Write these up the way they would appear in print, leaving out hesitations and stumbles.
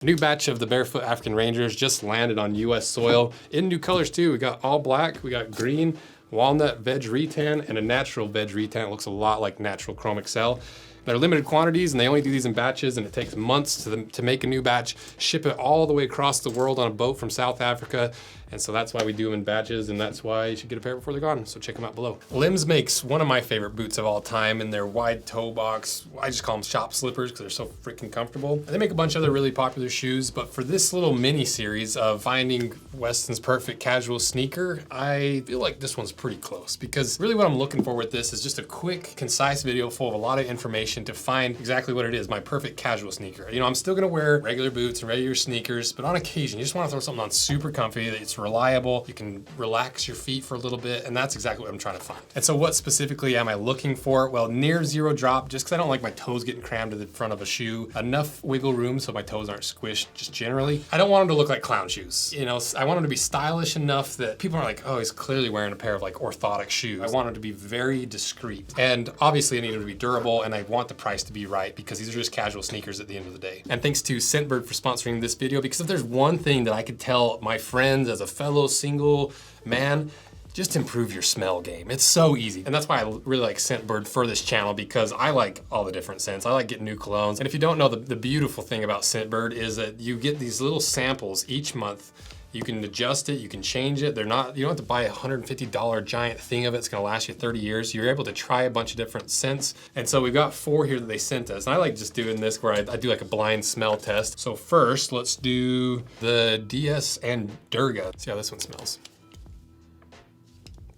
A new batch of the Barefoot African Rangers just landed on US soil in new colors too. We got all black, we got green, walnut veg retan, and a natural veg retan. It looks a lot like natural Chrome Excel. They're limited quantities and they only do these in batches, and it takes months to make a new batch, ship it all the way across the world on a boat from South Africa. And so that's why we do them in batches, and that's why you should get a pair before they're gone. So check them out below. Lems makes one of my favorite boots of all time in their wide toe box. I just call them shop slippers because they're so freaking comfortable. And they make a bunch of other really popular shoes, but for this little mini series of finding Weston's perfect casual sneaker, I feel like this one's pretty close, because really what I'm looking for with this is just a quick, concise video full of a lot of information to find exactly what it is, my perfect casual sneaker. You know, I'm still gonna wear regular boots and regular sneakers, but on occasion, you just wanna throw something on super comfy, that it's reliable, you can relax your feet for a little bit, and that's exactly what I'm trying to find. And so what specifically am I looking for? Well, near zero drop, just because I don't like my toes getting crammed to the front of a shoe. Enough wiggle room so my toes aren't squished, just generally. I don't want them to look like clown shoes. You know, I want them to be stylish enough that people are like, oh, he's clearly wearing a pair of like orthotic shoes. I want them to be very discreet. And obviously I need them to be durable, and I want the price to be right, because these are just casual sneakers at the end of the day. And thanks to Scentbird for sponsoring this video, because if there's one thing that I could tell my friends as a fellow single man, just improve your smell game. It's so easy. And that's why I really like Scentbird for this channel, because I like all the different scents. I like getting new colognes. And if you don't know, the beautiful thing about Scentbird is that you get these little samples each month. You can adjust it, you can change it. You don't have to buy a $150 giant thing of it. It's gonna last you 30 years. You're able to try a bunch of different scents. And so we've got 4 here that they sent us. And I like just doing this where I do like a blind smell test. So first, let's do the DS and Durga. See how this one smells.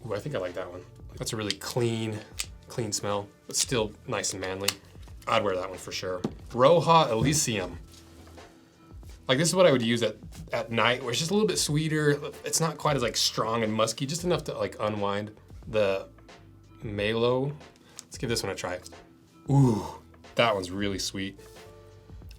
Ooh, I think I like that one. That's a really clean smell, but still nice and manly. I'd wear that one for sure. Roja Elysium. Like, this is what I would use at night, where it's just a little bit sweeter. It's not quite as like strong and musky, just enough to like unwind. The Malo. Let's give this one a try. Ooh, that one's really sweet.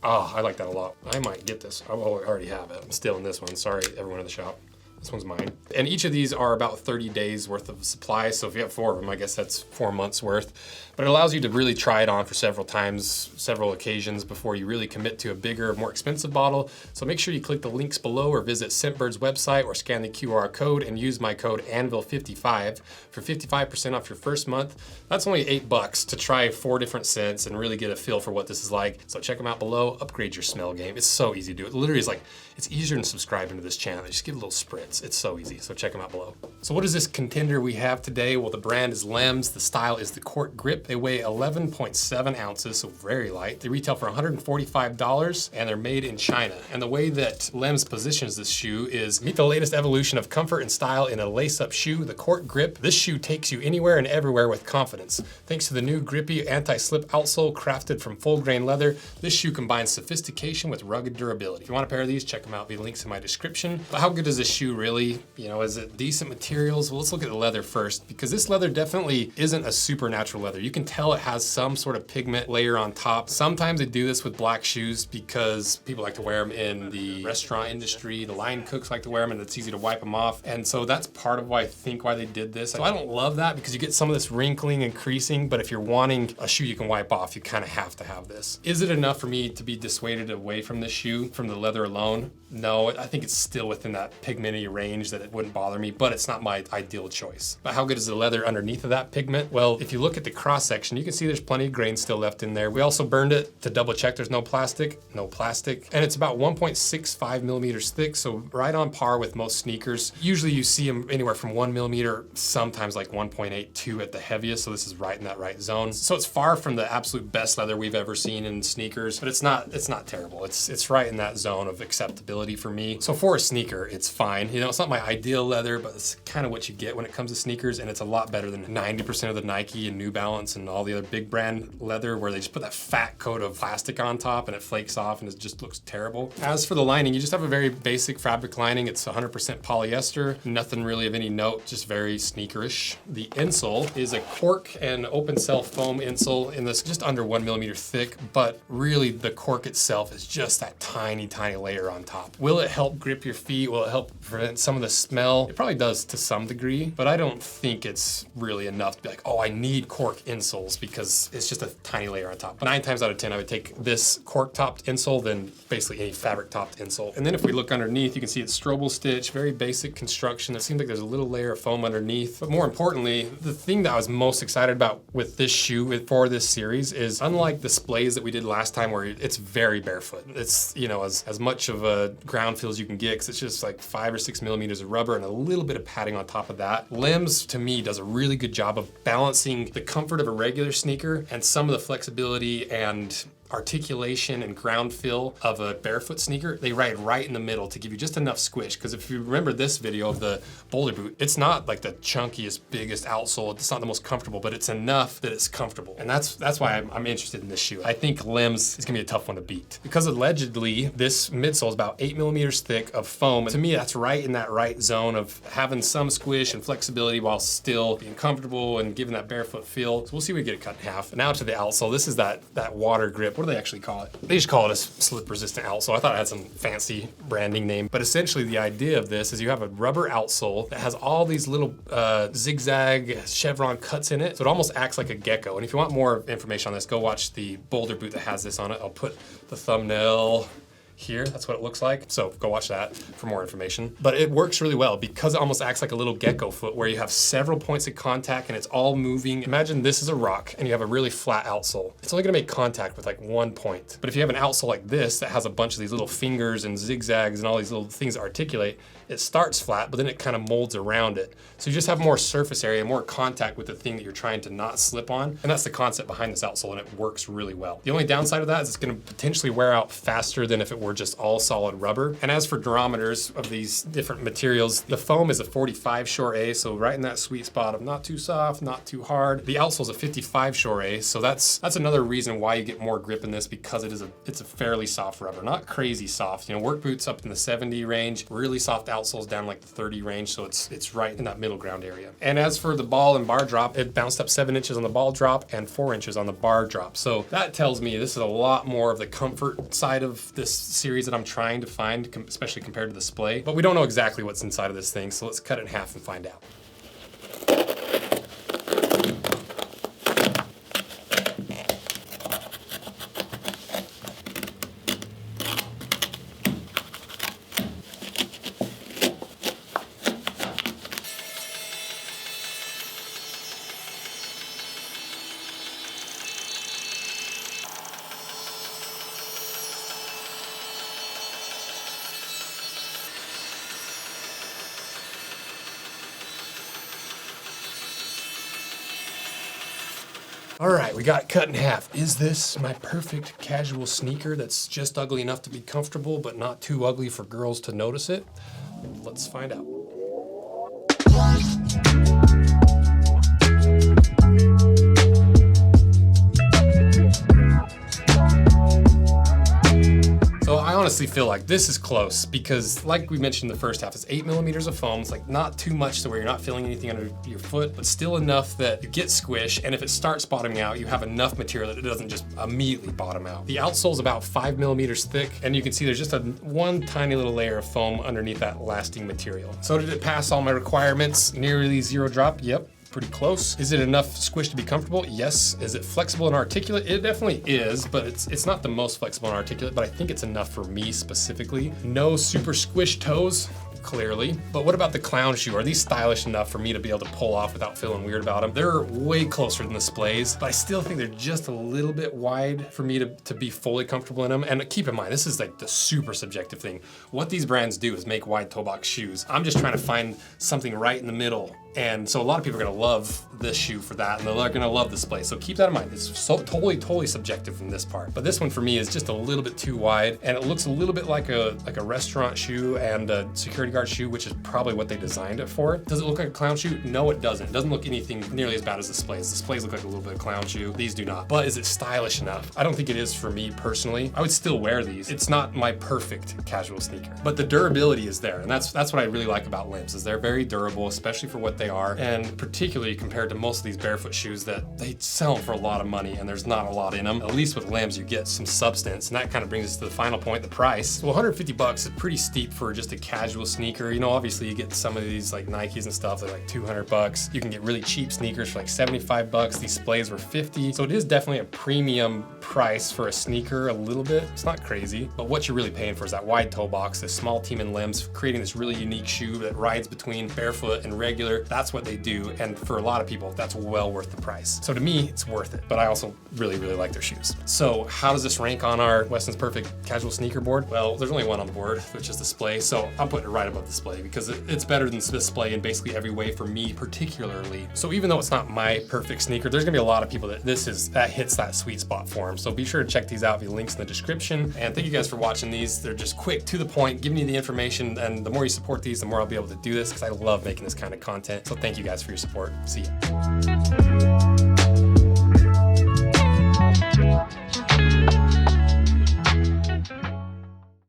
Oh, I like that a lot. I might get this. I already have it. I'm stealing this one. Sorry, everyone in the shop. This one's mine. And each of these are about 30 days worth of supply. So if you have 4 of them, I guess that's 4 months worth. But it allows you to really try it on for several times, several occasions before you really commit to a bigger, more expensive bottle. So make sure you click the links below or visit Scentbird's website or scan the QR code and use my code ANVIL55 for 55% off your first month. That's only $8 to try 4 different scents and really get a feel for what this is like. So check them out below, upgrade your smell game. It's so easy to do. It literally is like, it's easier than subscribing to this channel. Just give it a little spritz. It's so easy, so check them out below. So what is this contender we have today? Well, the brand is Lems. The style is the Kourt Grip. They weigh 11.7 ounces, so very light. They retail for $145, and they're made in China. And the way that Lems positions this shoe is, meet the latest evolution of comfort and style in a lace-up shoe, the Kourt Grip. This shoe takes you anywhere and everywhere with confidence. Thanks to the new grippy anti-slip outsole crafted from full-grain leather, this shoe combines sophistication with rugged durability. If you want a pair of these, check them out via links in my description. But how good is this shoe really? You know, is it decent materials? Well, let's look at the leather first, because this leather definitely isn't a super natural leather. You can tell it has some sort of pigment layer on top. Sometimes they do this with black shoes because people like to wear them in the restaurant industry. The line cooks like to wear them, and it's easy to wipe them off. And so that's part of why I think why they did this. So I don't love that, because you get some of this wrinkling and creasing, but if you're wanting a shoe you can wipe off, you kind of have to have this. Is it enough for me to be dissuaded away from this shoe, from the leather alone? No, I think it's still within that pigmenty range that it wouldn't bother me, but it's not my ideal choice. But how good is the leather underneath of that pigment? Well, if you look at the cross section, you can see there's plenty of grain still left in there. We also burned it to double check there's no plastic, and it's about 1.65 millimeters thick, so right on par with most sneakers. Usually you see them anywhere from 1 millimeter, sometimes like 1.82 at the heaviest, so this is right in that right zone. So it's far from the absolute best leather we've ever seen in sneakers, but it's not terrible. It's right in that zone of acceptability for me. So for a sneaker, it's fine. You know, it's not my ideal leather, but it's kind of what you get when it comes to sneakers, and it's a lot better than 90% of the Nike and New Balance and all the other big brand leather, where they just put that fat coat of plastic on top and it flakes off and it just looks terrible. As for the lining, you just have a very basic fabric lining. It's 100% polyester, nothing really of any note, just very sneakerish. The insole is a cork and open cell foam insole in this just under 1 millimeter thick, but really the cork itself is just that tiny, tiny layer on top. Will it help grip your feet? Will it help prevent and some of the smell, it probably does to some degree, but I don't think it's really enough to be like, oh, I need cork insoles because it's just a tiny layer on top. 9 times out of 10, I would take this cork topped insole than basically any fabric topped insole. And then if we look underneath, you can see it's strobo stitch, very basic construction. It seems like there's a little layer of foam underneath. But more importantly, the thing that I was most excited about with this shoe for this series is, unlike the splays that we did last time where it's very barefoot. It's, you know, as much of a ground feel as you can get, because it's just like 5 or 6 millimeters of rubber and a little bit of padding on top of that. Lems, to me, does a really good job of balancing the comfort of a regular sneaker and some of the flexibility and articulation and ground feel of a barefoot sneaker. They ride right in the middle to give you just enough squish. Because if you remember this video of the boulder boot, it's not like the chunkiest, biggest outsole. It's not the most comfortable, but it's enough that it's comfortable. And that's why I'm interested in this shoe. I think Lems is gonna be a tough one to beat. Because allegedly, this midsole is about 8 millimeters thick of foam. To me, that's right in that right zone of having some squish and flexibility while still being comfortable and giving that barefoot feel. So we'll see if we get it cut in half. Now to the outsole. This is that water grip. What do they actually call it? They just call it a slip resistant outsole. I thought it had some fancy branding name, but essentially the idea of this is you have a rubber outsole that has all these little zigzag chevron cuts in it. So it almost acts like a gecko. And if you want more information on this, go watch the boulder boot that has this on it. I'll put the thumbnail here. That's what it looks like. So go watch that for more information. But it works really well because it almost acts like a little gecko foot where you have several points of contact and it's all moving. Imagine this is a rock and you have a really flat outsole. It's only gonna make contact with like one point. But if you have an outsole like this that has a bunch of these little fingers and zigzags and all these little things that articulate, it starts flat, but then it kind of molds around it. So you just have more surface area, more contact with the thing that you're trying to not slip on. And that's the concept behind this outsole, and it works really well. The only downside of that is it's gonna potentially wear out faster than if it were just all solid rubber. And as for durometers of these different materials, the foam is a 45 Shore A, so right in that sweet spot of not too soft, not too hard. The outsole is a 55 Shore A, so that's another reason why you get more grip in this, because it's a fairly soft rubber, not crazy soft. You know, work boots up in the 70 range, really soft outsoles down like the 30 range, so it's right in that middle ground area. And as for the ball and bar drop, it bounced up 7 inches on the ball drop and 4 inches on the bar drop. So that tells me this is a lot more of the comfort side of this series that I'm trying to find, especially compared to the splay. But we don't know exactly what's inside of this thing, so let's cut it in half and find out. All right, we got it cut in half. Is this my perfect casual sneaker that's just ugly enough to be comfortable, but not too ugly for girls to notice it? Let's find out. So I honestly feel like this is close because, like we mentioned in the first half, it's 8 millimeters of foam. It's like not too much to where you're not feeling anything under your foot, but still enough that you get squish. And if it starts bottoming out, you have enough material that it doesn't just immediately bottom out. The outsole is about 5 millimeters thick, and you can see there's just one tiny little layer of foam underneath that lasting material. So did it pass all my requirements? Nearly zero drop? Yep. Pretty close. Is it enough squish to be comfortable? Yes. Is it flexible and articulate? It definitely is, but it's not the most flexible and articulate, but I think it's enough for me specifically. No super squish toes, clearly. But what about the clown shoe? Are these stylish enough for me to be able to pull off without feeling weird about them? They're way closer than the splays, but I still think they're just a little bit wide for me to be fully comfortable in them. And keep in mind, this is like the super subjective thing. What these brands do is make wide toe box shoes. I'm just trying to find something right in the middle. And so a lot of people are gonna love this shoe for that, and they're gonna love this play. So keep that in mind. It's so totally subjective from this part. But this one for me is just a little bit too wide, and it looks a little bit like a restaurant shoe and a security guard shoe, which is probably what they designed it for. Does it look like a clown shoe? No, it doesn't. It doesn't look anything nearly as bad as the splays. The splays look like a little bit of clown shoe. These do not. But is it stylish enough? I don't think it is for me personally. I would still wear these. It's not my perfect casual sneaker, but the durability is there, and that's what I really like about Lems, is they're very durable, especially for what they are, and particularly compared to most of these barefoot shoes that they sell for a lot of money and there's not a lot in them. At least with Lems you get some substance, and that kind of brings us to the final point, the price. So 150 bucks is pretty steep for just a casual sneaker. sneaker. You know, obviously you get some of these like Nikes and stuff, they're like 200 bucks. You can get really cheap sneakers for like 75 bucks. These Splays were 50. So it is definitely a premium price for a sneaker a little bit. It's not crazy, but what you're really paying for is that wide toe box, this small team in Lems, creating this really unique shoe that rides between barefoot and regular. That's what they do. And for a lot of people, that's well worth the price. So to me, it's worth it, but I also really, really like their shoes. So how does this rank on our Weston's Perfect casual sneaker board? Well, there's only one on the board, which is the Splay. So I'm putting it right above the Splay because it's better than the Splay in basically every way for me particularly. So even though it's not my perfect sneaker, there's gonna be a lot of people that that hits that sweet spot for them. So be sure to check these out via links in the description. And thank you guys for watching these. They're just quick, to the point, giving you the information. And the more you support these, the more I'll be able to do this because I love making this kind of content. So thank you guys for your support. See ya.